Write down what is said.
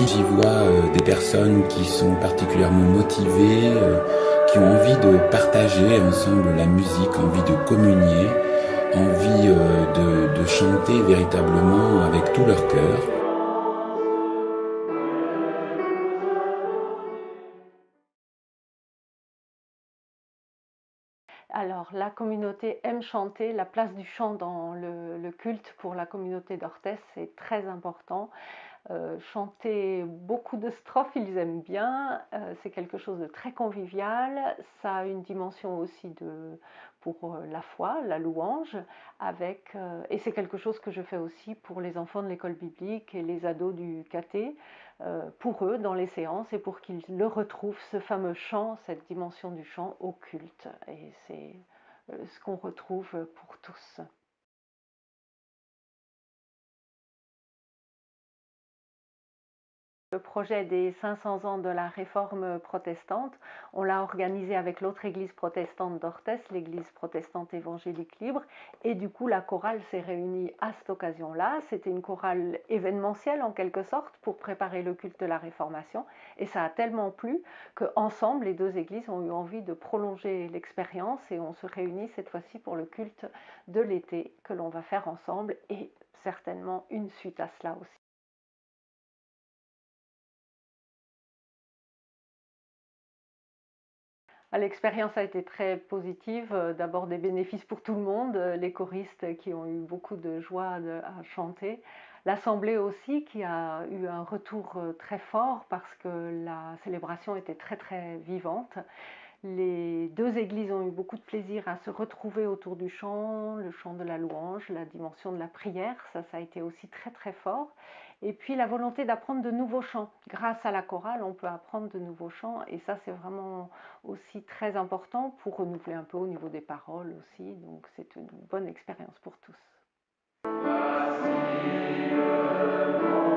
j'y vois des personnes qui sont particulièrement motivées, qui ont envie de partager ensemble la musique, envie de communier, envie de chanter véritablement avec tout leur cœur. Alors, la communauté aime chanter. La place du chant dans le culte pour la communauté d'Orthès, c'est très important. Chanter beaucoup de strophes, ils aiment bien. C'est quelque chose de très convivial. Ça a une dimension aussi pour la foi, la louange, et c'est quelque chose que je fais aussi pour les enfants de l'école biblique et les ados du caté, pour eux dans les séances et pour qu'ils le retrouvent, ce fameux chant, cette dimension du chant au culte. Et c'est ce qu'on retrouve pour tous. Le projet des 500 ans de la réforme protestante, on l'a organisé avec l'autre église protestante d'Orthès, l'église protestante évangélique libre, et du coup la chorale s'est réunie à cette occasion-là. C'était une chorale événementielle en quelque sorte pour préparer le culte de la Réformation, et ça a tellement plu qu'ensemble les deux églises ont eu envie de prolonger l'expérience et on se réunit cette fois-ci pour le culte de l'été que l'on va faire ensemble et certainement une suite à cela aussi. L'expérience a été très positive, d'abord des bénéfices pour tout le monde, les choristes qui ont eu beaucoup de joie à chanter, l'assemblée aussi qui a eu un retour très fort parce que la célébration était très très vivante. Les deux églises ont eu beaucoup de plaisir à se retrouver autour du chant, le chant de la louange, la dimension de la prière, ça a été aussi très très fort. Et puis la volonté d'apprendre de nouveaux chants. Grâce à la chorale, on peut apprendre de nouveaux chants et ça c'est vraiment aussi très important pour renouveler un peu au niveau des paroles aussi. Donc c'est une bonne expérience pour tous. Voici le